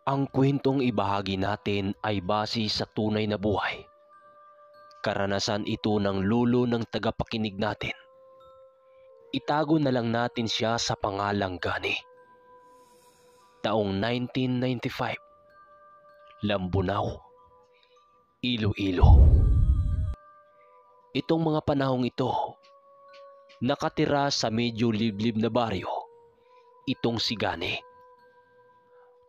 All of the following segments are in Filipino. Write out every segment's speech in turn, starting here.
Ang kwentong ibahagi natin ay base sa tunay na buhay. Karanasan ito ng lolo ng tagapakinig natin. Itago na lang natin siya sa pangalang Gani. Taong 1995, Lambunaw, Iloilo. Itong mga panahong ito, nakatira sa medyo liblib na baryo, itong si Gani.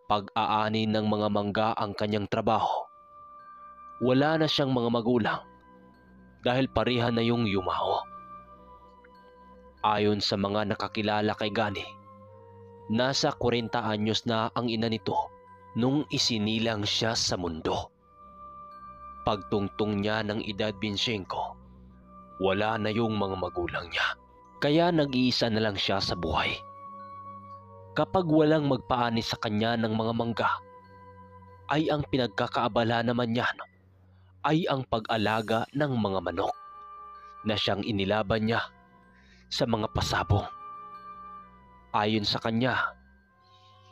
Pag-aani ng mga mangga ang kanyang trabaho. Wala na siyang mga magulang dahil pareha na yung yumao. Ayon sa mga nakakilala kay Gani, nasa 40 anyos na ang ina nito nung isinilang siya sa mundo. Pagtungtong niya ng edad 25, wala na yung mga magulang niya. Kaya nag-iisa na lang siya sa buhay. Kapag walang magpaani sa kanya ng mga mangga, ay ang pinagkakaabala naman niya ay ang pag-alaga ng mga manok na siyang inilaban niya sa mga pasabong. Ayon sa kanya,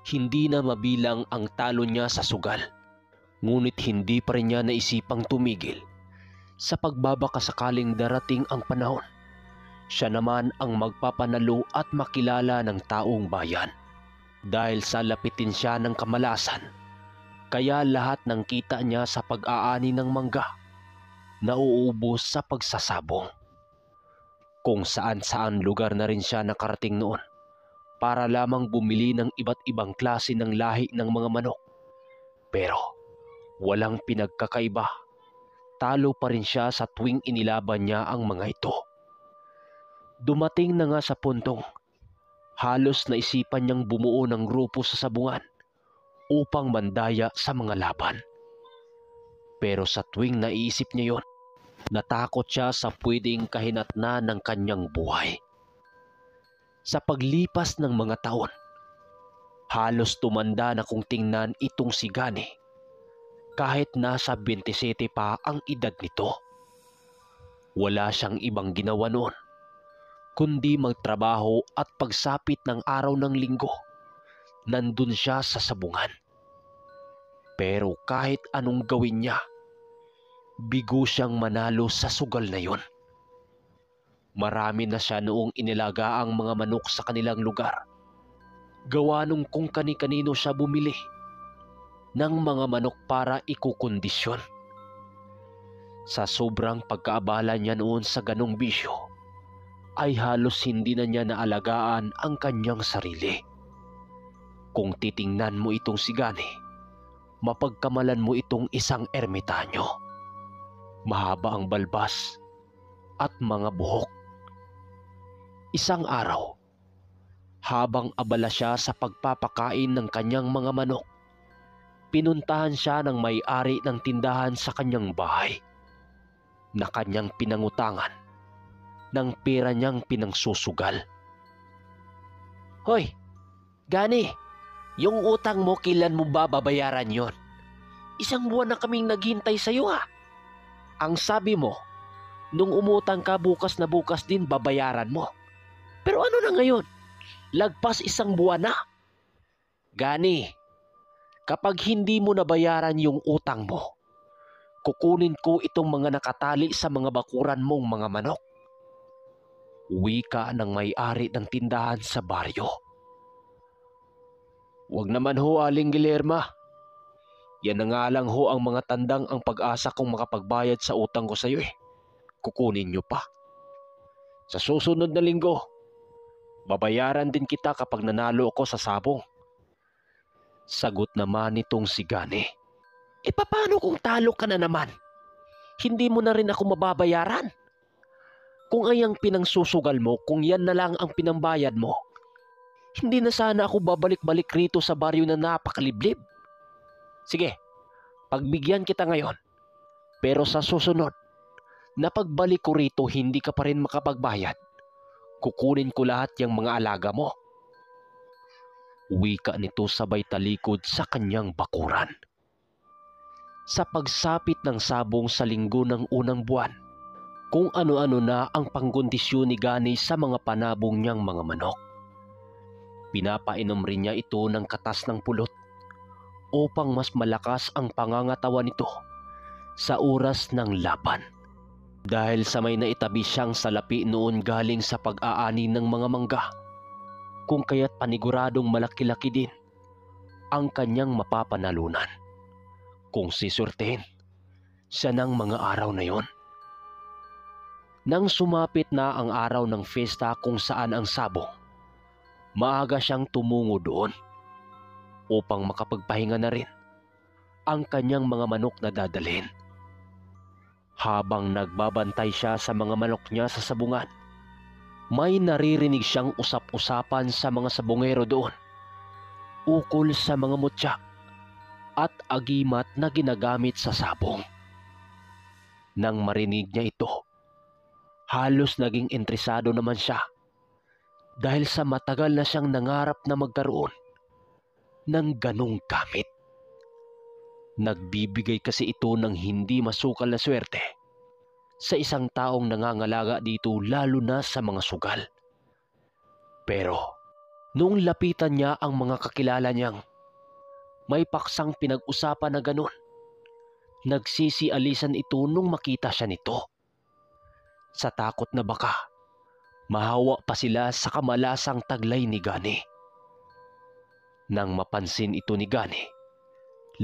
hindi na mabilang ang talo niya sa sugal, ngunit hindi pa rin niya naisipang tumigil sa pagbabakasakaling darating ang panahon. Siya naman ang magpapanalo at makilala ng taong bayan. Dahil sa lapitin siya ng kamalasan, kaya lahat ng kita niya sa pag-aani ng mangga nauubos sa pagsasabong. Kung saan-saan lugar na rin siya nakarating noon para lamang bumili ng iba't ibang klase ng lahi ng mga manok. Pero walang pinagkakaiba, talo pa rin siya sa tuwing inilaban niya ang mga ito. Dumating na nga sa puntong halos naisipan niyang bumuo ng grupo sa sabungan upang mandaya sa mga laban. Pero sa tuwing naiisip niya yon, natakot siya sa pwedeng kahinatnan ng kanyang buhay. Sa paglipas ng mga taon, halos tumanda na kung tingnan itong si Gani kahit nasa 27 pa ang edad nito. Wala siyang ibang ginawa noon kundi magtrabaho at pagsapit ng araw ng linggo, nandun siya sa sabungan. Pero kahit anong gawin niya, bigo siyang manalo sa sugal na yon. Marami na siya noong inilaga ang mga manok sa kanilang lugar. Gawa nung kung kani-kanino siya bumili ng mga manok para ikukondisyon. Sa sobrang pagkaabala niya noon sa ganong bisyo, ay halos hindi na niya naalagaan ang kanyang sarili. Kung titingnan mo itong si Gani, mapagkamalan mo itong isang ermitanyo. Mahaba ang balbas at mga buhok. Isang araw, habang abala siya sa pagpapakain ng kanyang mga manok, pinuntahan siya ng may-ari ng tindahan sa kanyang bahay na kanyang pinangutangan ng pera niyang pinangsusugal. "Hoy, Gani, yung utang mo kailan mo ba babayaran yon? Isang buwan na kaming naghintay sa iyo ha. Ang sabi mo, nung umutang ka bukas na bukas din babayaran mo. Pero ano na ngayon? Lagpas isang buwan na. Gani, kapag hindi mo nabayaran yung utang mo, kukunin ko itong mga nakatali sa mga bakuran mong mga manok." Wika ng may-ari ng tindahan sa baryo. "Wag naman ho, Aling Guillerma. Yan na nga lang ho ang mga tandang ang pag-asa kong makapagbayad sa utang ko sa iyo eh. Kukunin niyo pa. Sa susunod na linggo, babayaran din kita kapag nanalo ako sa sabong." Sagot naman nitong si Gani. "E paano kung talo ka na naman? Hindi mo na rin ako mababayaran? Kung ayang pinangsusugal mo, kung yan na lang ang pinambayad mo, hindi na sana ako babalik-balik rito sa baryo na napakaliblib. Sige, pagbigyan kita ngayon. Pero sa susunod, na pagbalik ko rito hindi ka pa rin makapagbayad, kukunin ko lahat yung mga alaga mo." Wika nito sabay talikod sa kanyang bakuran. Sa pagsapit ng sabong sa linggo ng unang buwan, kung ano-ano na ang pangkondisyon ni Gani sa mga panabong niyang mga manok. Pinapainom rin niya ito ng katas ng pulot upang mas malakas ang pangangatawan nito sa oras ng laban. Dahil sa may naitabi siyang salapi noon galing sa pag-aani ng mga mangga, kung kaya't paniguradong malaki-laki din ang kanyang mapapanalunan kung sisurtehin siya ng mga araw na yon. Nang sumapit na ang araw ng fiesta kung saan ang sabong, maaga siyang tumungo doon upang makapagpahinga na rin ang kanyang mga manok na dadalhin. Habang nagbabantay siya sa mga manok niya sa sabungan, may naririnig siyang usap-usapan sa mga sabungero doon ukol sa mga mutya at agimat na ginagamit sa sabong. Nang marinig niya ito, halos naging interesado naman siya dahil sa matagal na siyang nangarap na magkaroon ng ganong gamit. Nagbibigay kasi ito ng hindi masukal na swerte sa isang taong nangangalaga dito, lalo na sa mga sugal. Pero nung lapitan niya ang mga kakilala niyang may paksang pinag-usapan na ganon, nagsisialisan ito nung makita siya nito. Sa takot na baka mahawa pa sila sa kamalasang taglay ni Gani. Nang mapansin ito ni Gani,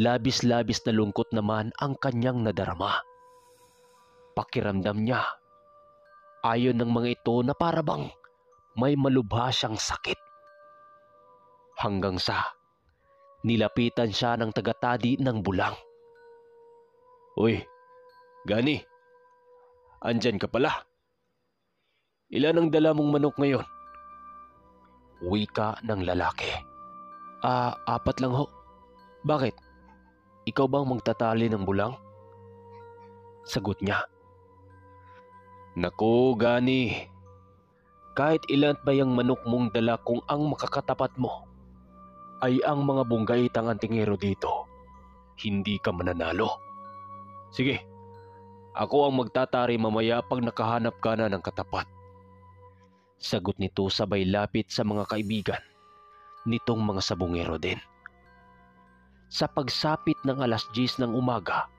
labis-labis na lungkot naman ang kanyang nadarama. Pakiramdam niya, ayon ng mga ito, na parabang may malubha siyang sakit. Hanggang sa nilapitan siya ng tagatadi ng bulang. "Uy, Gani, andyan ka pala. Ilan ang dala mong manok ngayon?" Wika ng lalaki. Apat lang ho." "Bakit? Ikaw bang magtatali ng bulang?" Sagot niya. "Naku, Gani, kahit ilan pa yung manok mong dala, kung ang makakatapat mo ay ang mga bunggaitang antingero dito, hindi ka mananalo. Sige, ako ang magtatari mamaya pag nakahanap ka na ng katapat." Sagot nito sabay lapit sa mga kaibigan nitong mga sabungero din. Sa pagsapit ng 10:00 ng umaga,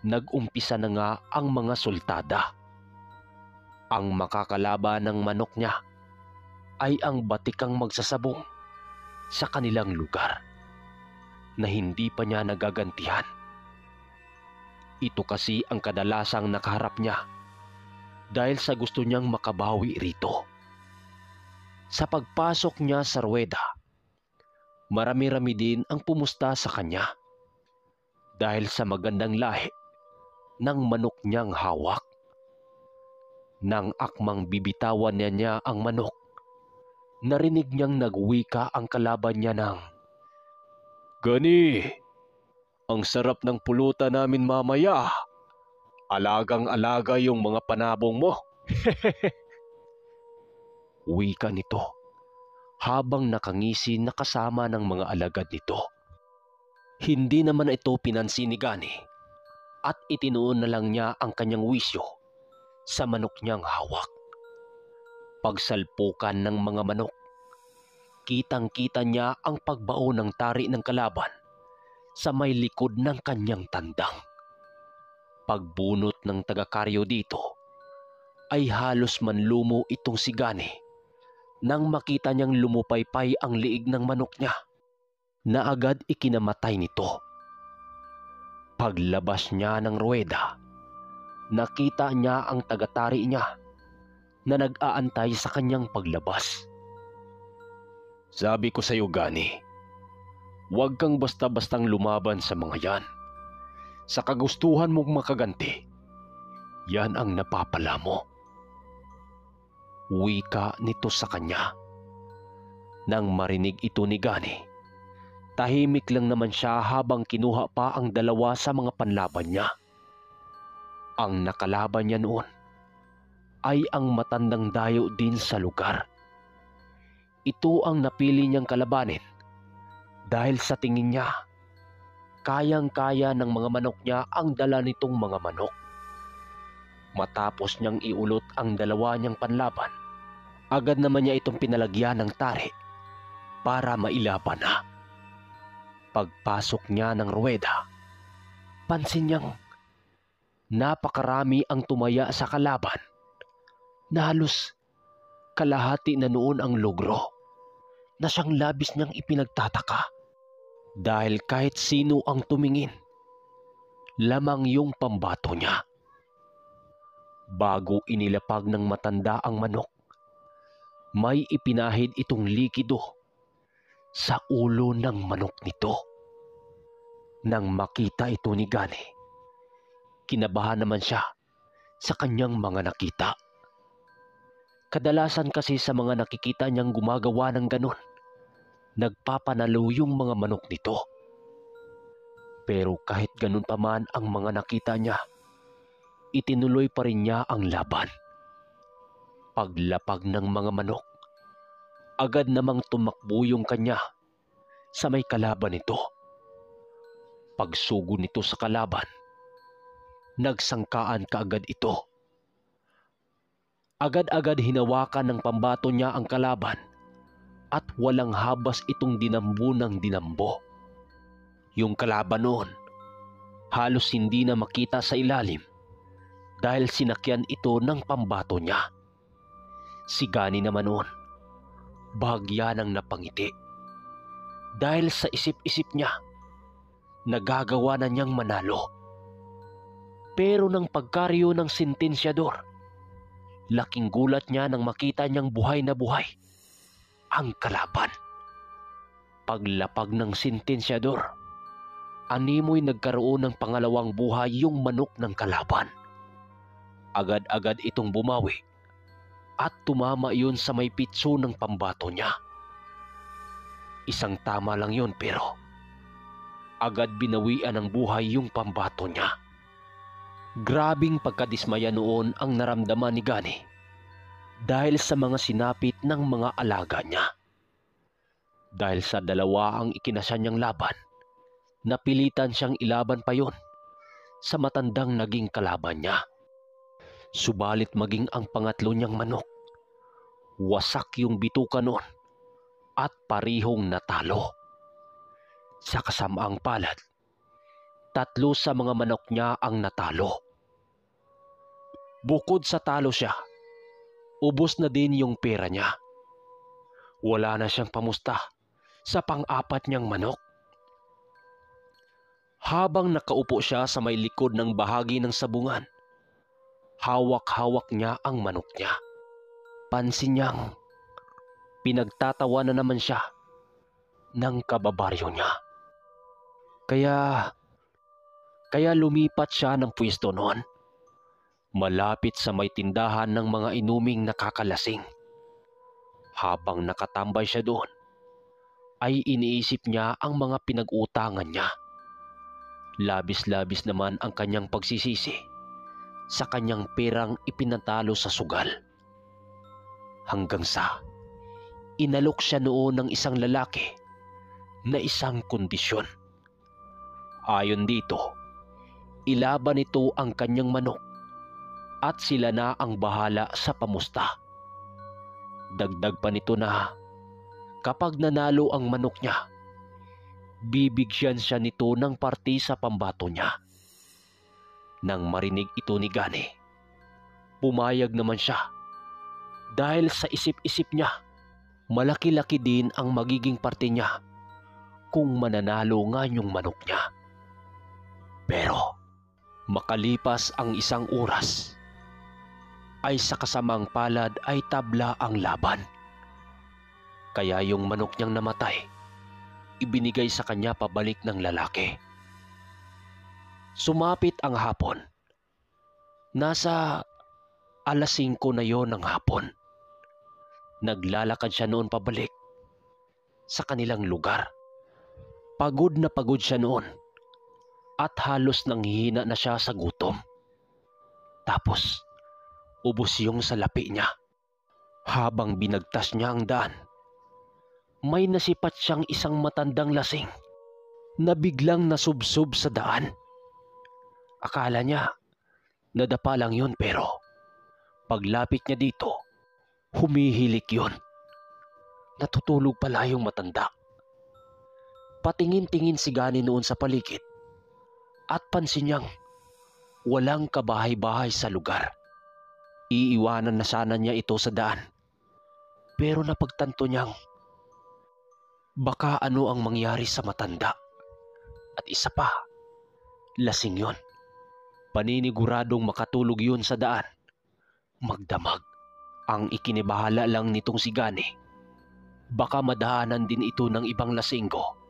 nag-umpisa na nga ang mga sultada. Ang makakalaban ng manok niya ay ang batikang magsasabong sa kanilang lugar na hindi pa niya nagagantihan. Ito kasi ang kadalasang nakaharap niya dahil sa gusto niyang makabawi rito. Sa pagpasok niya sa ruweda, marami-rami din ang pumusta sa kanya dahil sa magandang lahi ng manok niyang hawak. Nang akmang bibitawan niya ang manok, narinig niyang nagwika ang kalaban niya ng, "Gani, ang sarap ng pulutan namin mamaya. Alagang-alaga yung mga panabong mo." Wika nito habang nakangisi na kasama ng mga alagad nito. Hindi naman ito pinansin ni Gani at itinuon na lang niya ang kanyang wisyo sa manok niyang hawak. Pagsalpukan ng mga manok, kitang-kita niya ang pagbao ng tari ng kalaban sa may likod ng kanyang tandang. Pagbunot ng taga-karyo dito, ay halos manlumo itong si Gani nang makita niyang lumupaypay ang liig ng manok niya na agad ikinamatay nito. Paglabas niya ng ruweda, nakita niya ang tagatari niya na nag-aantay sa kanyang paglabas. "Sabi ko sa iyo, Gani, huwag kang basta-bastang lumaban sa mga yan. Sa kagustuhan mong makaganti, yan ang napapala mo." Wika nito sa kanya. Nang marinig ito ni Gani, tahimik lang naman siya habang kinuha pa ang dalawa sa mga panlaban niya. Ang nakalaban niya noon ay ang matandang dayo din sa lugar. Ito ang napili niyang kalabanin dahil sa tingin niya, kayang-kaya ng mga manok niya ang dala nitong mga manok. Matapos niyang iulot ang dalawa niyang panlaban, agad naman niya itong pinalagyan ng tari para mailaban na. Pagpasok niya ng ruweda, pansin niyang napakarami ang tumaya sa kalaban na halos kalahati na noon ang logro na siyang labis niyang ipinagtataka dahil kahit sino ang tumingin, lamang yung pambato niya. Bago inilapag ng matanda ang manok, may ipinahid itong likido sa ulo ng manok nito. Nang makita ito ni Gani, kinabahan naman siya sa kanyang mga nakita. Kadalasan kasi sa mga nakikita niyang gumagawa ng ganon, nagpapanalo yung mga manok nito. Pero kahit ganun pa man ang mga nakita niya, itinuloy pa rin niya ang laban. Paglapag ng mga manok, agad namang tumakbo yung kanya sa may kalaban nito. Pagsugo nito sa kalaban, nagsangkaan kaagad ito. Agad-agad hinawakan ng pambato niya ang kalaban at walang habas itong dinambo ng dinambo. Yung kalaban noon, halos hindi na makita sa ilalim dahil sinakyan ito ng pambato niya. Si Gani naman noon, bahagya ng napangiti dahil sa isip-isip niya, nagagawa na niyang manalo. Pero nang pagkaryo ng sentensyador, laking gulat niya nang makita niyang buhay na buhay ang kalaban. Paglapag ng sentensyador, animoy nagkaroon ng pangalawang buhay yung manok ng kalaban. Agad-agad itong bumawi at tumama yun sa may pitso ng pambato niya. Isang tama lang yun pero agad binawian ng buhay yung pambato niya. Grabing pagkadismaya noon ang naramdaman ni Gani dahil sa mga sinapit ng mga alaga niya. Dahil sa dalawa ang ikinasya niyang laban, napilitan siyang ilaban pa yon sa matandang naging kalaban niya. Subalit maging ang pangatlo niyang manok, wasak yung bituka noon at parihong natalo. Sa kasamaang palad, 3 sa mga manok niya ang natalo. Bukod sa talo siya, ubos na din yung pera niya. Wala na siyang pamusta sa pang-4 niyang manok. Habang nakaupo siya sa may likod ng bahagi ng sabungan, hawak-hawak niya ang manok niya. Pansin niyang pinagtatawa na naman siya ng kababaryo niya. Kaya lumipat siya ng pwesto noon, malapit sa may tindahan ng mga inuming nakakalasing. Habang nakatambay siya doon, ay iniisip niya ang mga pinag-utangan niya. Labis-labis naman ang kanyang pagsisisi sa kanyang perang ipinatalo sa sugal. Hanggang sa inalok siya noon ng isang lalaki na isang kondisyon. Ayon dito, ilaban nito ang kanyang manok at sila na ang bahala sa pamusta. Dagdag pa nito na kapag nanalo ang manok niya, bibigyan siya nito ng parte sa pambato niya. Nang marinig ito ni Gani, pumayag naman siya dahil sa isip-isip niya, malaki-laki din ang magiging parte niya kung mananalo nga yung manok niya. Pero makalipas ang 1 oras, ay sa kasamang palad ay tabla ang laban. Kaya yung manok niyang namatay, ibinigay sa kanya pabalik ng lalaki. Sumapit ang hapon. Nasa 5:00 na yon ng hapon. Naglalakad siya noon pabalik sa kanilang lugar. Pagod na pagod siya noon at halos nanghihina na siya sa gutom. Tapos ubos yung salapi niya. Habang binagtas niya ang daan, may nasipat siyang isang matandang lasing na biglang nasubsob sa daan. Akala niya nadapa lang yun pero paglapit niya dito, humihilik yun. Natutulog pala yung matanda. Napatingin-tingin si Gani noon sa paligid at pansin niyang walang kabahay-bahay sa lugar. Iiwanan na sana niya ito sa daan. Pero napagtanto niyang baka ano ang mangyari sa matanda. At isa pa, lasing yon. Paniniguradong makatulog yun sa daan. Magdamag. Ang ikinibahala lang nitong si Gani, baka madaanan din ito ng ibang lasinggo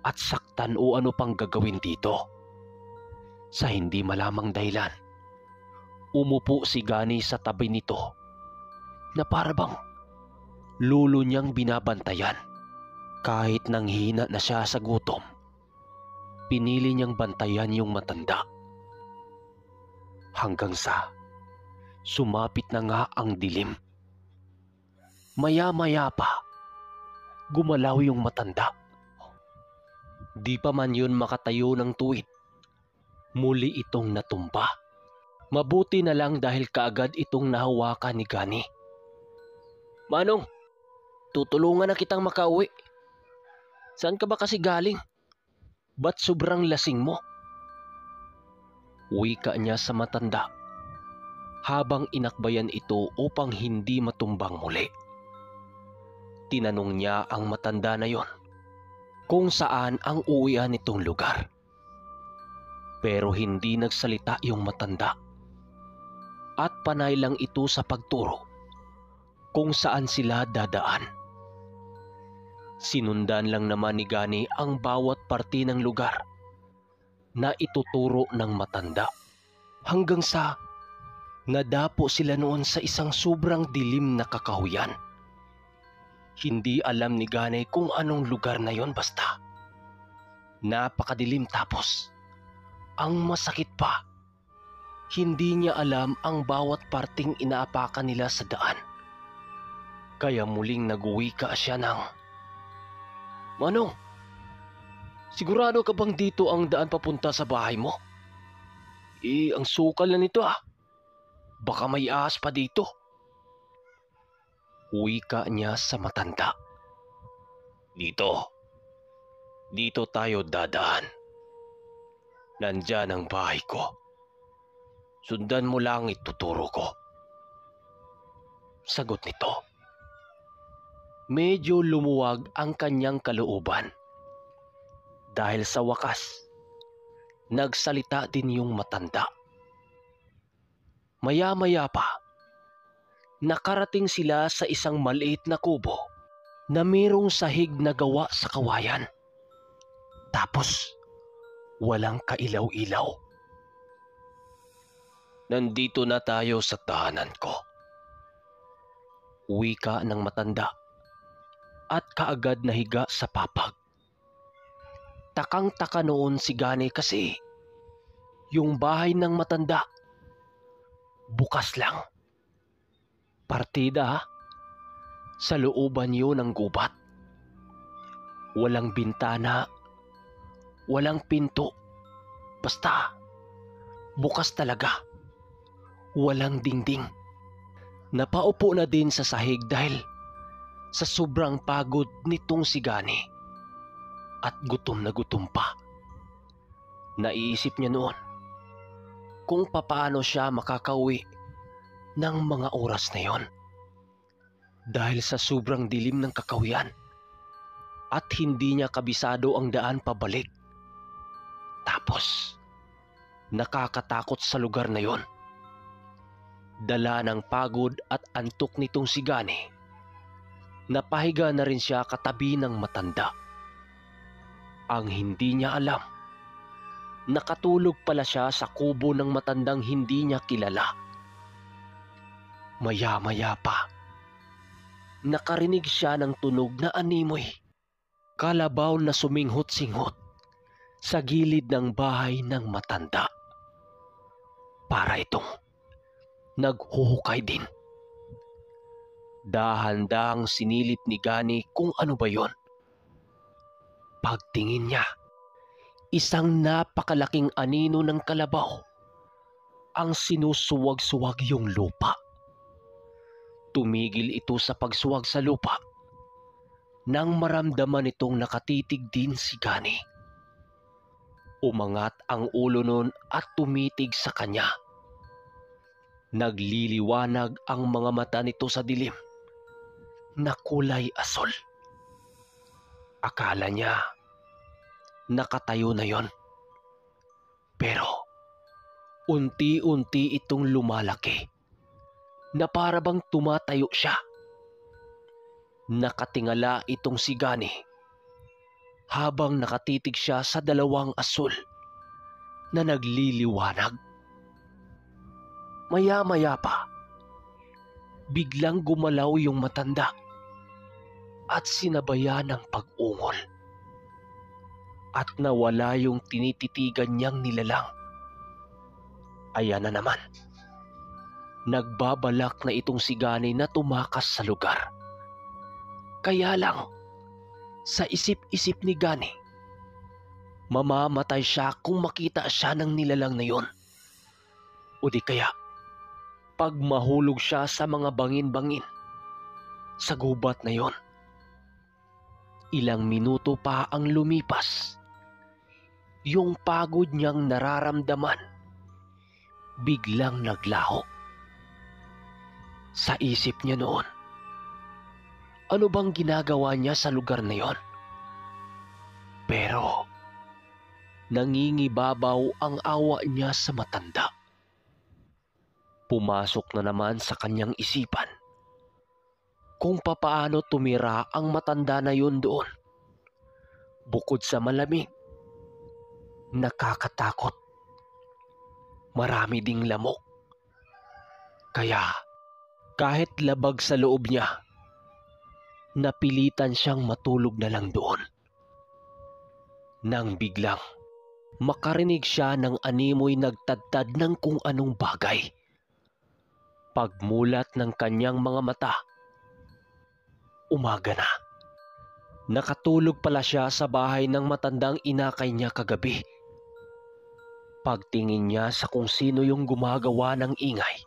at saktan o ano pang gagawin dito. Sa hindi malamang dahilan, umupo si Gani sa tabi nito na parabang lulo niyang binabantayan. Kahit nang hina na siya sa gutom, pinili niyang bantayan yung matanda. Hanggang sa sumapit na nga ang dilim. Maya-maya pa, gumalaw yung matanda. Di pa man yun makatayo ng tuwid, muli itong natumba. Mabuti na lang dahil kaagad itong nahawakan ni Gani. Manong, tutulungan na kitang makauwi. Saan ka ba kasi galing? Ba't sobrang lasing mo? Wika niya sa matanda habang inakbayan ito upang hindi matumbang muli. Tinanong niya ang matanda na yon kung saan ang uwian nitong lugar. Pero hindi nagsalita yung matanda at panay lang ito sa pagturo kung saan sila dadaan. Sinundan lang naman ni Gani ang bawat parte ng lugar na ituturo ng matanda hanggang sa nadapo sila noon sa isang sobrang dilim na kakahuyan. Hindi alam ni Gani kung anong lugar na yon, basta napakadilim. Tapos ang masakit pa, hindi niya alam ang bawat parting inaapakan nila sa daan. Kaya muling nag-uwika siya ng, Manong, sigurado ka bang dito ang daan papunta sa bahay mo? Ang sukal na nito ah. Baka may ahas pa dito. Wika niya sa matanda. Dito tayo dadaan. Nandyan ang bahay ko. Sundan mo lang ituturo ko. Sagot nito. Medyo lumuwag ang kanyang kalooban. Dahil sa wakas, nagsalita din yung matanda. Maya-maya pa, nakarating sila sa isang maliit na kubo na mayroong sahig na gawa sa kawayan. Tapos, walang kailaw-ilaw. Nandito na tayo sa tahanan ko. Wika ng matanda at kaagad nahiga sa papag. Takang-taka noon si Gani kasi yung bahay ng matanda bukas lang. Partida sa looban yun ng gubat. Walang bintana, walang pinto. Basta bukas talaga. Walang dingding. Napaupo na din sa sahig dahil sa sobrang pagod nitong si Gani. At gutom na gutom pa. Naiisip niya noon kung papaano siya makakauwi ng mga oras na yon. Dahil sa sobrang dilim ng kakawian at hindi niya kabisado ang daan pabalik. Tapos, nakakatakot sa lugar na yon. Dala ng pagod at antok nitong si Gani, napahiga na rin siya katabi ng matanda. Ang hindi niya alam, nakatulog pala siya sa kubo ng matandang hindi niya kilala. Maya-maya pa, nakarinig siya ng tunog na animoy, kalabaw na suminghot-singhot sa gilid ng bahay ng matanda. Para itong naghuhukay din. Dahan-dahang sinilip ni Gani kung ano ba yon. Pagtingin niya, isang napakalaking anino ng kalabaw ang sinusuwag-suwag yung lupa. Tumigil ito sa pagsuwag sa lupa nang maramdaman itong nakatitig din si Gani. Umangat ang ulo nun at tumitig sa kanya. Nagliliwanag ang mga mata nito sa dilim na kulay asol. Akala niya nakatayo na yon. Pero unti-unti itong lumalaki na para bang tumatayo siya. Nakatingala itong si Gani habang nakatitig siya sa dalawang asul na nagliliwanag. Maya-maya pa, biglang gumalaw yung matanda at sinabayan ng pag-ungol. At nawala yung tinititigan niyang nilalang. Ayan na naman. Nagbabalak na itong si Gani na tumakas sa lugar. Kaya lang, sa isip-isip ni Gani, mamamatay siya kung makita siya ng nilalang na yon. O di kaya, pag mahulog siya sa mga bangin-bangin sa gubat na yon. Ilang minuto pa ang lumipas. Yung pagod niyang nararamdaman biglang naglaho. Sa isip niya noon, ano bang ginagawa niya sa lugar na yon? Pero nangingibabaw ang awa niya sa matanda. Pumasok na naman sa kanyang isipan kung papaano tumira ang matanda na yun doon. Bukod sa malamig, nakakatakot. Marami ding lamok. Kaya kahit labag sa loob niya, napilitan siyang matulog na lang doon. Nang biglang makarinig siya ng animoy nagtadtad ng kung anong bagay. Pagmulat ng kanyang mga mata, umaga na. Nakatulog pala siya sa bahay ng matandang inakay niya kagabi. Pagtingin niya sa kung sino yung gumagawa ng ingay,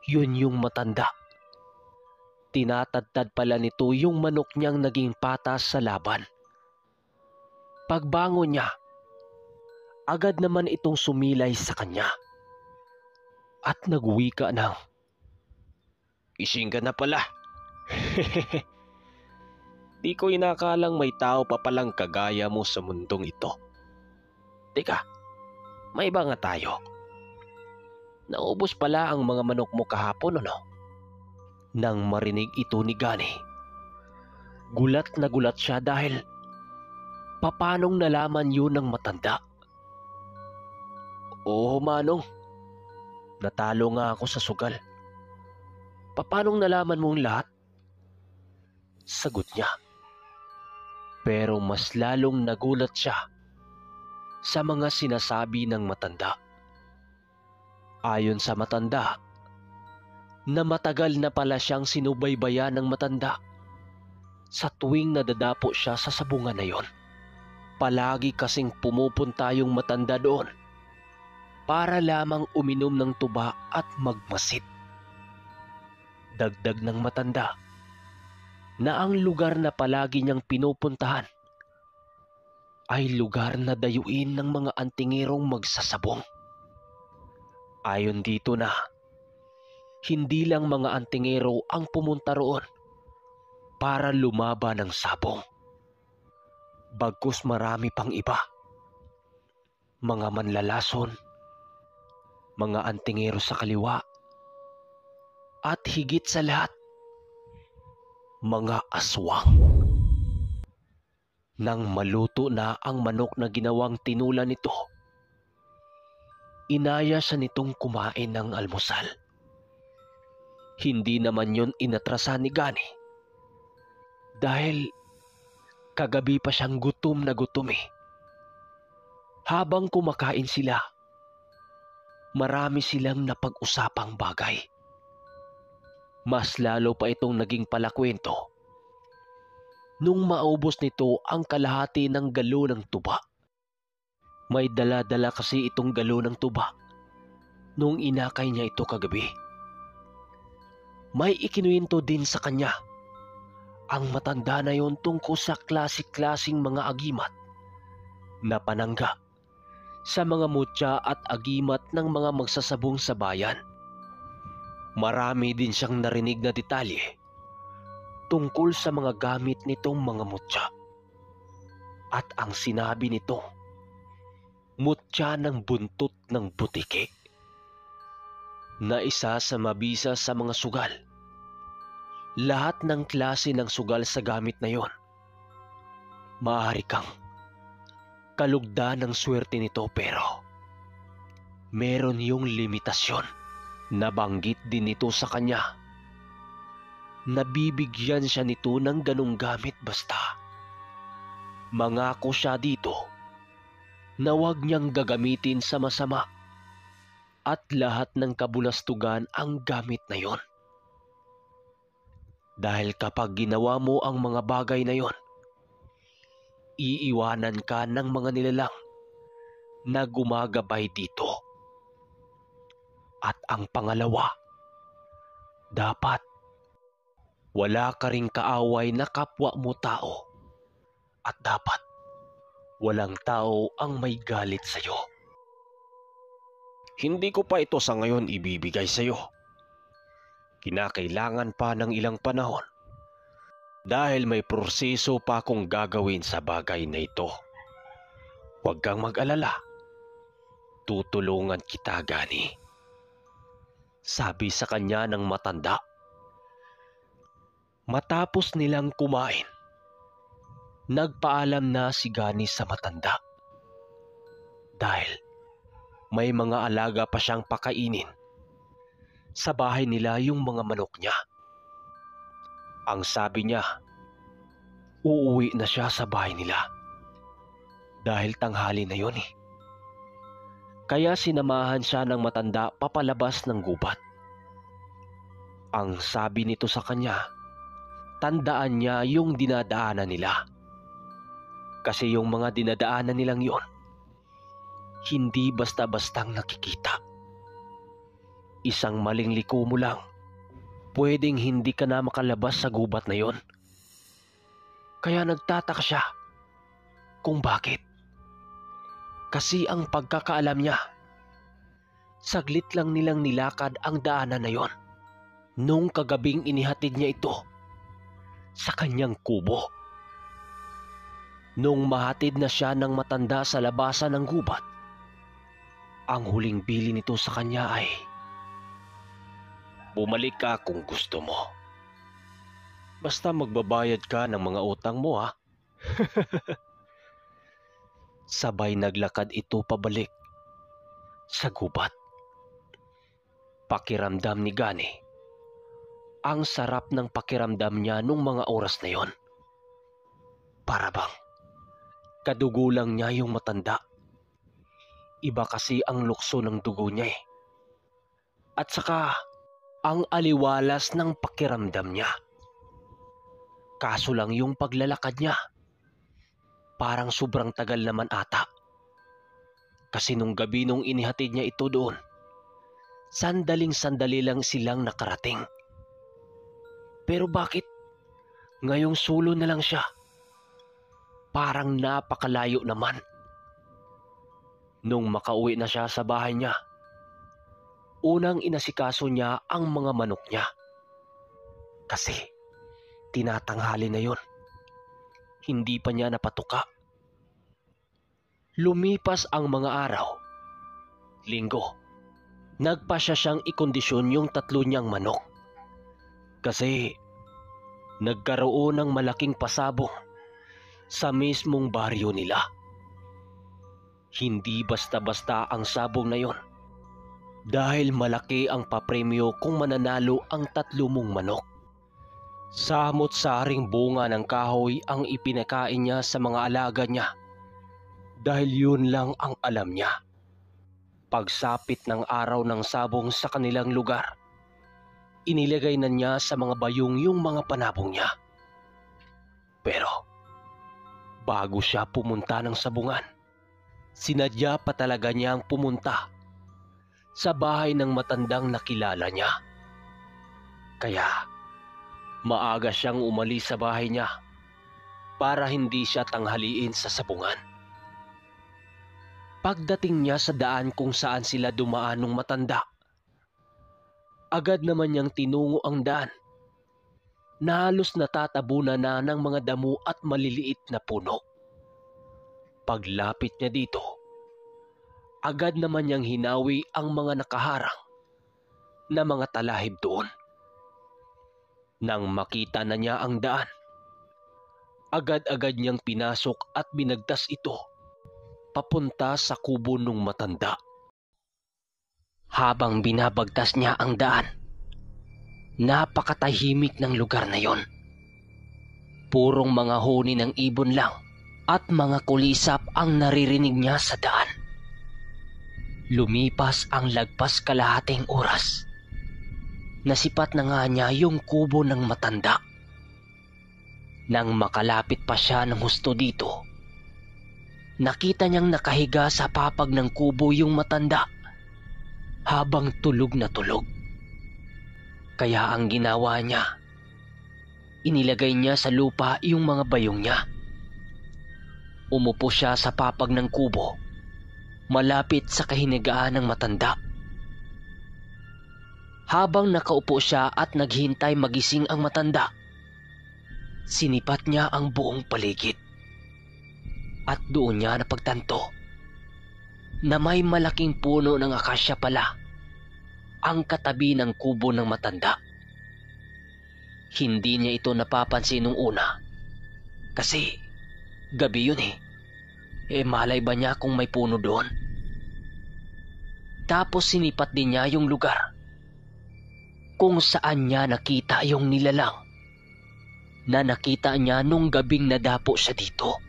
yun yung matanda. Tinatadtad pala nito yung manok niyang naging patas sa laban. Pagbangon niya, agad naman itong sumilay sa kanya. At nagwika ng, "Gising ka na pala." Di ko inakalang may tao pa palang kagaya mo sa mundong ito. Teka, may iba nga tayo. Naubos pala ang mga manok mo kahapon, ano? Nang marinig ito ni Gani, gulat na gulat siya dahil papanong nalaman yun ng matanda. Oo, Manong. Natalo nga ako sa sugal. Papanong nalaman mong lahat? Sagot niya. Pero mas lalong nagulat siya sa mga sinasabi ng matanda. Ayon sa matanda, na matagal na pala siyang sinubaybayan ng matanda sa tuwing nadadapo siya sa sabungan na yon. Palagi kasing pumupunta yung matanda doon para lamang uminom ng tuba at magmasid. Dagdag ng matanda na ang lugar na palagi niyang pinupuntahan ay lugar na dayuin ng mga antingerong magsasabong. Ayon dito na hindi lang mga antingero ang pumunta roon para lumaban ng sabong. Bagkus marami pang iba. Mga manlalason, mga antingero sa kaliwa, at higit sa lahat, mga aswang. Nang maluto na ang manok na ginawang tinula nito, inaya siya nitong kumain ng almusal. Hindi naman yun inatrasan ni Gani dahil kagabi pa siyang gutom na gutom eh. Habang kumakain sila, marami silang napag-usapang bagay. Mas lalo pa itong naging palakwento nung maubos nito ang kalahati ng galo ng tuba. May dala-dala kasi itong galo ng tuba nung inakay niya ito kagabi. May ikinuwento din sa kanya ang matanda na yon tungkol sa klasik-klasing mga agimat na panangga sa mga mutya at agimat ng mga magsasabong sa bayan. Marami din siyang narinig na detalye tungkol sa mga gamit nitong mga mutya. At ang sinabi nito, mutya ng buntot ng butike, na isa sa mabisa sa mga sugal. Lahat ng klase ng sugal sa gamit na yon, maaari kang kalugdan ng swerte nito, pero meron yung limitasyon. Nabanggit din nito sa kanya, nabibigyan siya nito ng ganong gamit basta mangako siya dito na huwag niyang gagamitin sa masama at lahat ng kabulastugan ang gamit na yon. Dahil kapag ginawa mo ang mga bagay na yon, iiwanan ka ng mga nilalang na gumagabay dito. At ang pangalawa, dapat wala ka ring kaaway na kapwa mo tao. At dapat walang tao ang may galit sa iyo. Hindi ko pa ito sa ngayon ibibigay sa iyo. Kinakailangan pa ng ilang panahon dahil may proseso pa akong gagawin sa bagay na ito. Huwag kang mag-alala. Tutulungan kita, Gani. Sabi sa kanya ng matanda. Matapos nilang kumain, nagpaalam na si Gani sa matanda. Dahil may mga alaga pa siyang pakainin. Sa bahay nila yung mga manok niya. Ang sabi niya, uuwi na siya sa bahay nila. Dahil tanghali na yun eh. Kaya sinamahan siya ng matanda papalabas ng gubat. Ang sabi nito sa kanya, tandaan niya yung dinadaanan nila. Kasi yung mga dinadaanan nilang yon, hindi basta-bastang nakikita. Isang maling liko mo lang, pwedeng hindi ka na makalabas sa gubat na yon. Kaya nagtataka siya kung bakit. Kasi ang pagkakaalam niya, saglit lang nilang nilakad ang daanan na yon nung kagabing inihatid niya ito sa kanyang kubo. Nung mahatid na siya ng matanda sa labasan ng gubat, ang huling bili nito sa kanya ay, bumalik ka kung gusto mo. Basta magbabayad ka ng mga utang mo, ha? Sabay naglakad ito pabalik sa gubat. Pakiramdam ni Gani, ang sarap ng pakiramdam niya nung mga oras na yon. Para bang kadugo lang niya yung matanda. Iba kasi ang lukso ng dugo niya eh. At saka ang aliwalas ng pakiramdam niya. Kaso lang yung paglalakad niya, parang sobrang tagal naman ata. Kasi nung gabi nung inihatid niya ito doon, sandaling-sandali lang silang nakarating. Pero bakit ngayong sulo na lang siya? Parang napakalayo naman. Nung makauwi na siya sa bahay niya, unang inasikaso niya ang mga manok niya. Kasi tinatanghali na yon. Hindi pa niya napatuka. Lumipas ang mga araw. Linggo. Nagpasya siyang ikondisyon yung 3 niyang manok. Kasi nagkaroon ng malaking pasabong sa mismong baryo nila. Hindi basta-basta ang sabong na yon. Dahil malaki ang papremyo kung mananalo ang 3 mong manok. Samot-saring bunga ng kahoy ang ipinakain niya sa mga alaga niya. Dahil yun lang ang alam niya. Pagsapit ng araw ng sabong sa kanilang lugar, inilagay na niya sa mga bayong yung mga panabong niya. Pero bago siya pumunta ng sabungan, sinadya pa talaga niyang pumunta sa bahay ng matandang nakilala niya. Kaya Maaga siyang umalis sa bahay niya para hindi siya tanghaliin sa sabungan. Pagdating niya sa daan kung saan sila dumaan ng matanda, agad naman niyang tinungo ang daan na halos natatabunan na ng mga damo at maliliit na puno. Paglapit niya dito, agad naman niyang hinawi ang mga nakaharang na mga talahib doon. Nang makita na niya ang daan, agad-agad niyang pinasok at binagtas ito papunta sa kubo ng matanda. Habang binabagtas niya ang daan, napakatahimik ng lugar na yon. Purong mga huni ng ibon lang at mga kulisap ang naririnig niya sa daan. Lumipas ang lagpas kalahating oras. Nasipat na nga niya yung kubo ng matanda. Nang makalapit pa siya ng husto dito, nakita niyang nakahiga sa papag ng kubo yung matanda habang tulog na tulog. Kaya ang ginawa niya, inilagay niya sa lupa yung mga bayong niya. Umupo siya sa papag ng kubo, malapit sa kahinagaan ng matanda. Habang nakaupo siya at naghintay magising ang matanda, sinipat niya ang buong paligid. At doon niya napagtanto na may malaking puno ng akasya pala ang katabi ng kubo ng matanda. Hindi niya ito napapansin nung una kasi gabi yun malay ba niya kung may puno doon? Tapos sinipat din niya yung lugar kung saan niya nakita yung nilalang na nakita niya nung gabing nadapo siya dito.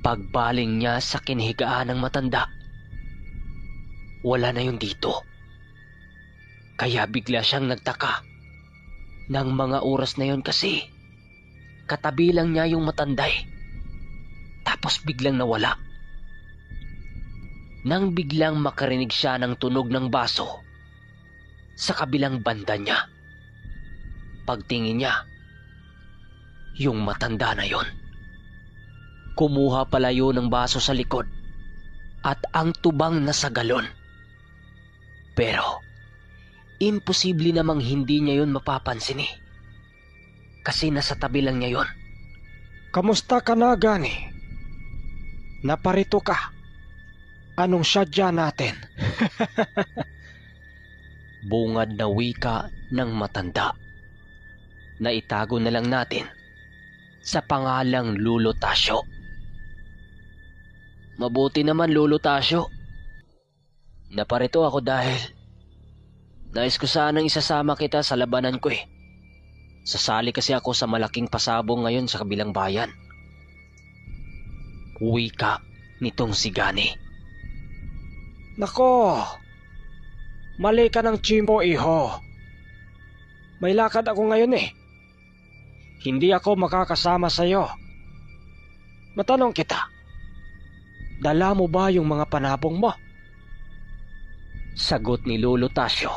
Pagbaling niya sa kinahigaan ng matanda, wala na yun dito. Kaya bigla siyang nagtaka ng mga oras na yun kasi katabi lang niya yung matanday. Tapos biglang nawala. Nang biglang makarinig siya ng tunog ng baso sa kabilang banda niya, pagtingin niya, yung matanda na yon. Kumuha pala yun ng baso sa likod at ang tubang nasa galon. Pero imposible namang hindi niya yun mapapansin kasi nasa tabi lang niya yun. Kamusta ka na, Gani? Naparito ka. Anong sadya natin? Bungad na wika ng matanda na itago na lang natin sa pangalang Lolo Tasyo. Mabuti naman, Lolo Tasyo. Naparito ako dahil nais ko sanang isasama kita sa labanan ko Sasali kasi ako sa malaking pasabong ngayon sa kabilang bayan. Wika nitong si Gani. Nako, mali ka ng tsimpo, iho. May lakad ako ngayon Hindi ako makakasama sa'yo. Matanong kita, dala mo ba yung mga panabong mo? Sagot ni Lolo Tasyo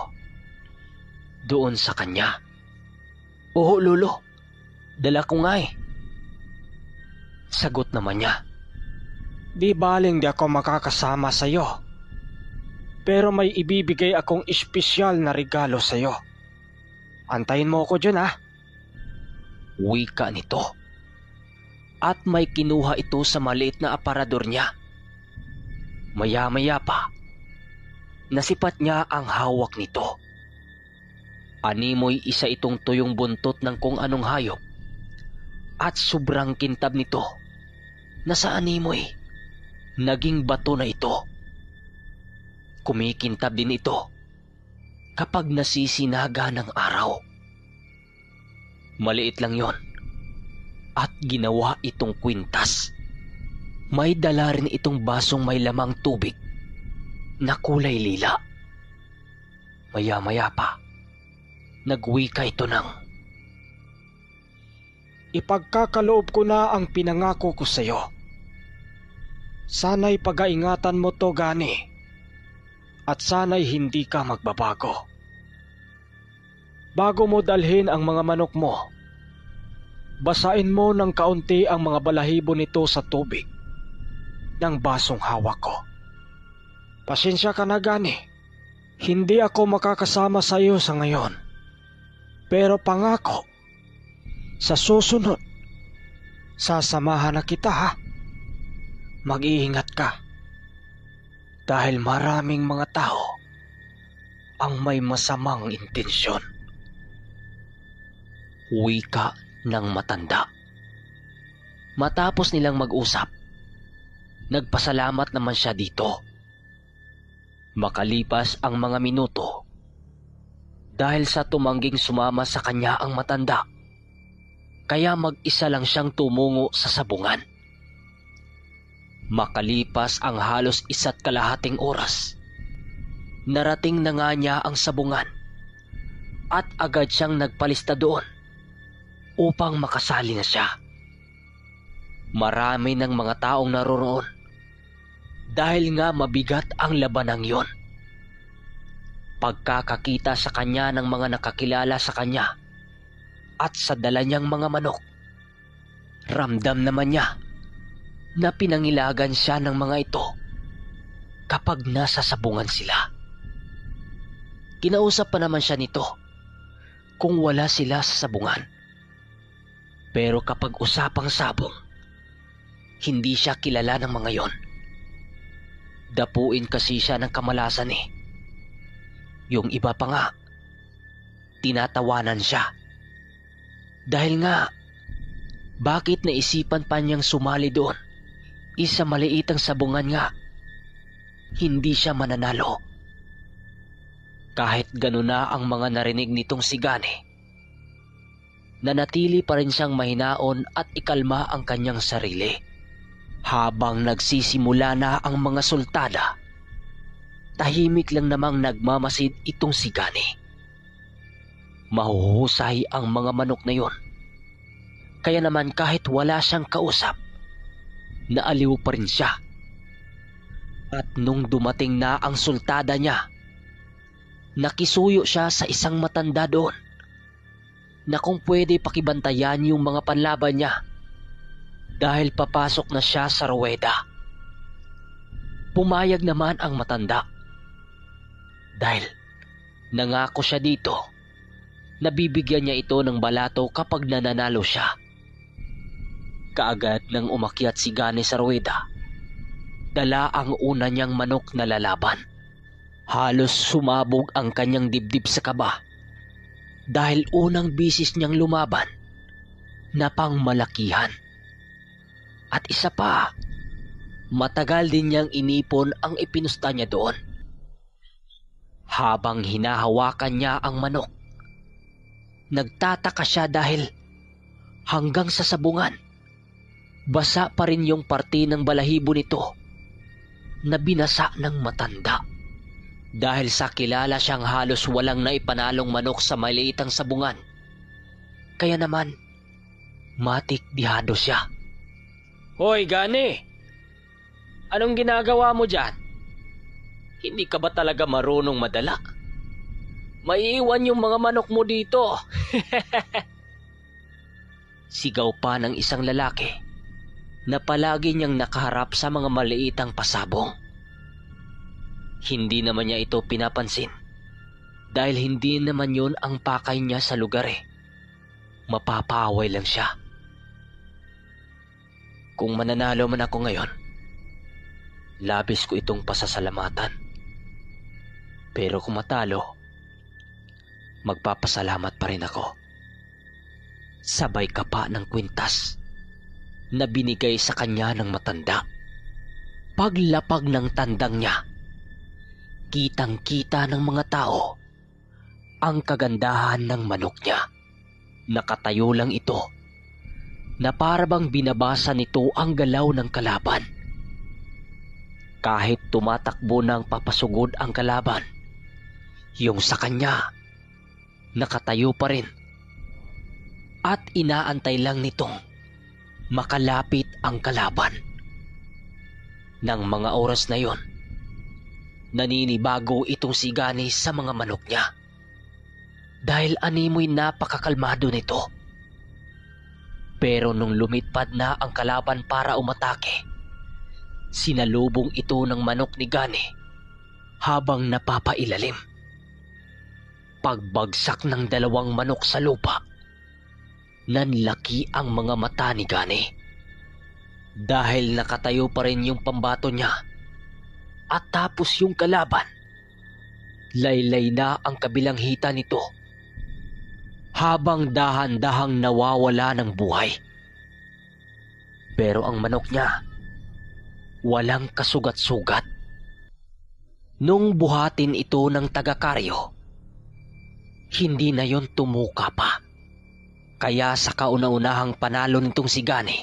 doon sa kanya. Oo, Lolo. Dala ko nga Sagot naman niya. Di baling di ako makakasama sa'yo. Pero may ibibigay akong espesyal na regalo sa'yo. Antayin mo ako dyan Wika nito. At may kinuha ito sa maliit na aparador niya. Maya-maya pa, nasipat niya ang hawak nito. Animoy isa itong tuyong buntot ng kung anong hayop. At sobrang kintab nito na sa animoy, naging bato na ito. Kumikintab din ito kapag nasisinaga ng araw. Maliit lang yon at ginawa itong kwintas. May dala rin itong basong may lamang tubig na kulay lila. Maya-maya pa, nagwika ito ng, ipagkakaloob ko na ang pinangako ko sa'yo. Sana'y pag-aingatan mo to, Gani. At sana'y hindi ka magbabago. Bago mo dalhin ang mga manok mo, basain mo ng kaunti ang mga balahibo nito sa tubig ng basong hawak ko. Pasensya ka na, Gani. Hindi ako makakasama sa iyo sa ngayon. Pero pangako, sa susunod, sasamahan na kita, ha? Mag-iingat ka. Dahil maraming mga tao ang may masamang intensyon. Wika ng matanda. Matapos nilang mag-usap, nagpasalamat naman siya dito. Makalipas ang mga minuto, dahil sa tumangging sumama sa kanya ang matanda, kaya mag-isa lang siyang tumungo sa sabungan. Makalipas ang halos 1.5 oras, narating na nga niya ang sabungan at agad siyang nagpalista doon upang makasali na siya. Marami ng mga taong naroroon dahil nga mabigat ang labanang yon. Pagkakakita sa kanya ng mga nakakilala sa kanya at sa dala niyang mga manok, ramdam naman niya na pinangilagan siya ng mga ito kapag nasa sabungan sila. Kinausap pa naman siya nito kung wala sila sa sabungan. Pero kapag usapang sabong, hindi siya kilala ng mga yon. Dapuin kasi siya ng kamalasan eh. Yung iba pa nga, tinatawanan siya. Dahil nga, bakit naisipan pa niyang sumali doon? Isa maliitang sabungan nga. Hindi siya mananalo. Kahit gano'n na ang mga narinig nitong si Gani, nanatili pa rin siyang mahinaon at ikalma ang kanyang sarili. Habang nagsisimula na ang mga sultada, tahimik lang namang nagmamasid itong si Gani. Mahuhusay ang mga manok na yon. Kaya naman kahit wala siyang kausap, naaliw pa rin siya. At nung dumating na ang sultada niya, nakisuyo siya sa isang matanda doon na kung pwede pakibantayan yung mga panlaban niya dahil papasok na siya sa ruweda. Pumayag naman ang matanda dahil nangako siya dito na bibigyan niya ito ng balato kapag nananalo siya. Kaagad nang umakyat si Gani sa ruweda, dala ang una niyang manok na lalaban. Halos sumabog ang kanyang dibdib sa kaba dahil unang bisis niyang lumaban na pangmalakihan. At isa pa, matagal din niyang inipon ang ipinusta niya doon. Habang hinahawakan niya ang manok, nagtataka siya dahil hanggang sa sabungan, basa pa rin yung parte ng balahibo nito na binasa ng matanda. Dahil sa kilala siyang halos walang naipanalong manok sa maliitang sabungan, kaya naman matikdihado siya. Hoy, Gani! Anong ginagawa mo dyan? Hindi ka ba talaga marunong madala? Maiiwan yung mga manok mo dito. Sigaw pa ng isang lalaki na palagi niyang nakaharap sa mga maliitang pasabong. Hindi naman niya ito pinapansin dahil hindi naman yun ang pakay niya sa lugar eh. Mapapaaway lang siya. Kung mananalo man ako ngayon, labis ko itong pasasalamatan. Pero kung matalo, magpapasalamat pa rin ako. Sabay ka pa ng kwintas na binigay sa kanya ng matanda. Paglapag ng tandang niya, kitang-kita ng mga tao ang kagandahan ng manok niya. Nakatayo lang ito na parabang binabasa nito ang galaw ng kalaban. Kahit tumatakbo ng papasugod ang kalaban, yung sa kanya nakatayo pa rin at inaantay lang nitong makalapit ang kalaban. Nang mga oras na yon, naninibago itong si Gani sa mga manok niya. dahil animoy napakakalmado nito. Pero nung lumipad na ang kalaban para umatake, sinalubong ito ng manok ni Gani habang napapailalim. Pagbagsak ng dalawang manok sa lupa, nanlaki ang mga mata ni Gani. Dahil nakatayo pa rin yung pambato niya at tapos yung kalaban, laylay na ang kabilang hita nito habang dahan-dahang nawawala ng buhay. Pero ang manok niya, walang kasugat-sugat. Nung buhatin ito ng taga-karyo, hindi na yon tumuka pa. Kaya sa kauna-unahang panalo nitong si Gani,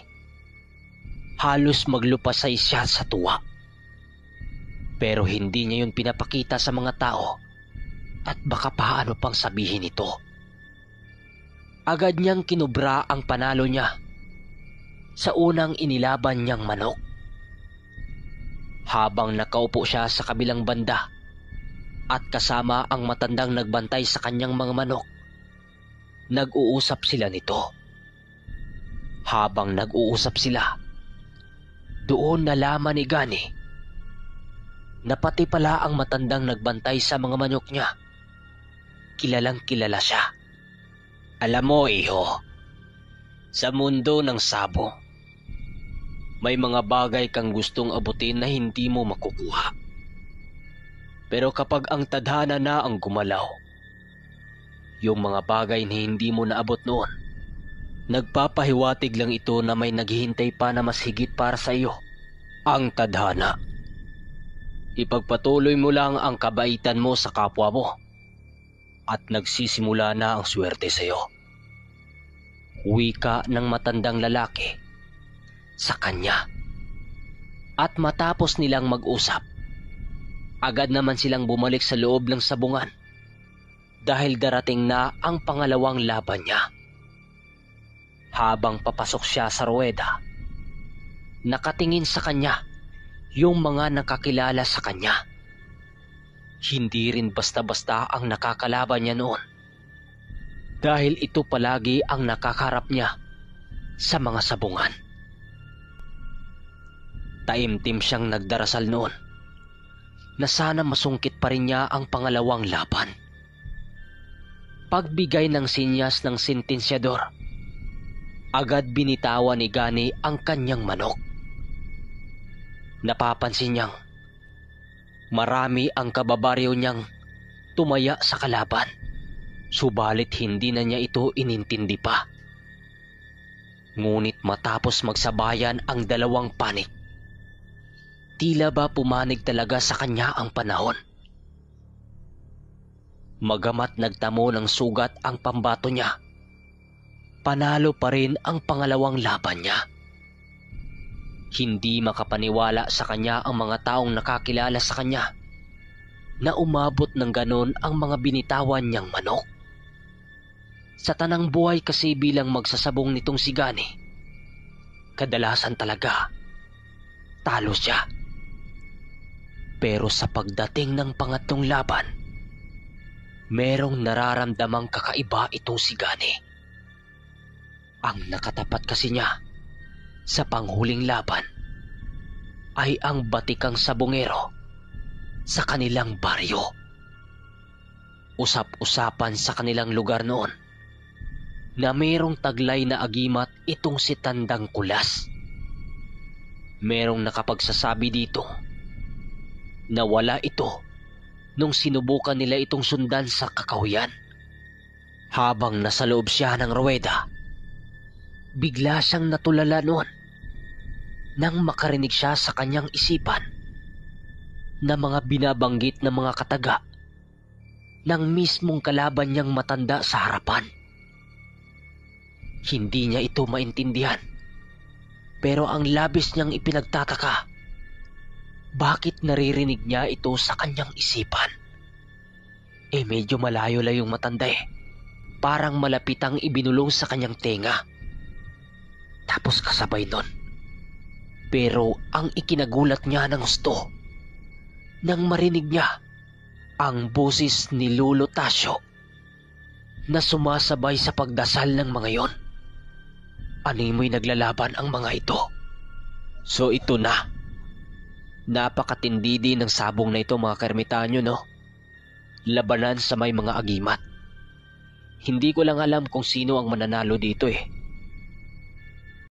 halos maglupasay siya sa tuwa. Pero hindi niya yun pinapakita sa mga tao at baka paano pang sabihin ito. Agad niyang kinubra ang panalo niya sa unang inilaban niyang manok. Habang nakaupo siya sa kabilang banda at kasama ang matandang nagbantay sa kanyang mga manok, nag-uusap sila nito. Habang nag-uusap sila, doon nalaman ni Gani na pati pala ang matandang nagbantay sa mga manok niya, kilalang kilala siya. Alam mo, iho, sa mundo ng sabo, may mga bagay kang gustong abutin na hindi mo makukuha. Pero kapag ang tadhana na ang gumalaw, yung mga bagay na hindi mo naabot noon, nagpapahiwatig lang ito na may naghihintay pa na mas higit para sa iyo, ang tadhana. Ipagpatuloy mo lang ang kabaitan mo sa kapwa mo at nagsisimula na ang swerte sa iyo. Wika ng matandang lalaki sa kanya. At matapos nilang mag-usap, agad naman silang bumalik sa loob ng sabungan dahil darating na ang pangalawang laban niya. Habang papasok siya sa ruweda, nakatingin sa kanya yung mga nakakilala sa kanya. Hindi rin basta-basta ang nakakalaban niya noon dahil ito palagi ang nakakarap niya sa mga sabungan. Taimtim siyang nagdarasal noon na sana masungkit pa rin niya ang pangalawang laban. Pagbigay ng sinyas ng sentensyador, agad binitawan ni Gani ang kanyang manok. Napapansin niyang marami ang kababaryo niyang tumaya sa kalaban, subalit hindi na niya ito inintindi pa. Ngunit matapos magsabayan ang dalawang panik, tila ba pumanig talaga sa kanya ang panahon. Magamat nagtamo ng sugat ang pambato niya, panalo pa rin ang pangalawang laban niya. Hindi makapaniwala sa kanya ang mga taong nakakilala sa kanya na umabot ng ganon ang mga binitawan niyang manok. Sa tanang buhay kasi bilang magsasabong nitong si Gani, kadalasan talaga talo siya. Pero sa pagdating ng pangatlong laban, merong nararamdamang kakaiba itong si Gani. Ang nakatapat kasi niya sa panghuling laban ay ang batikang sabongero sa kanilang baryo. Usap-usapan sa kanilang lugar noon na merong taglay na agimat itong si Tandang Kulas. Merong nakapagsasabi dito na wala ito nung sinubukan nila itong sundan sa kakahuyan. Habang nasa loob siya ng ruweda, bigla siyang natulala noon nang makarinig siya sa kanyang isipan na mga binabanggit na mga kataga ng mismong kalaban niyang matanda sa harapan. Hindi niya ito maintindihan, pero ang labis niyang ipinagtataka, bakit naririnig niya ito sa kanyang isipan? Medyo malayo lang yung matanda Parang malapitang ibinulong sa kanyang tenga. Tapos kasabay nun. Pero ang ikinagulat niya ng gusto, nang marinig niya ang boses ni Lolo Tasyo na sumasabay sa pagdasal ng mga yon. Animoy naglalaban ang mga ito. So ito na. Napakatindi din ng sabong na ito mga kaermitanyo, no? Labanan sa may mga agimat. Hindi ko lang alam kung sino ang mananalo dito eh.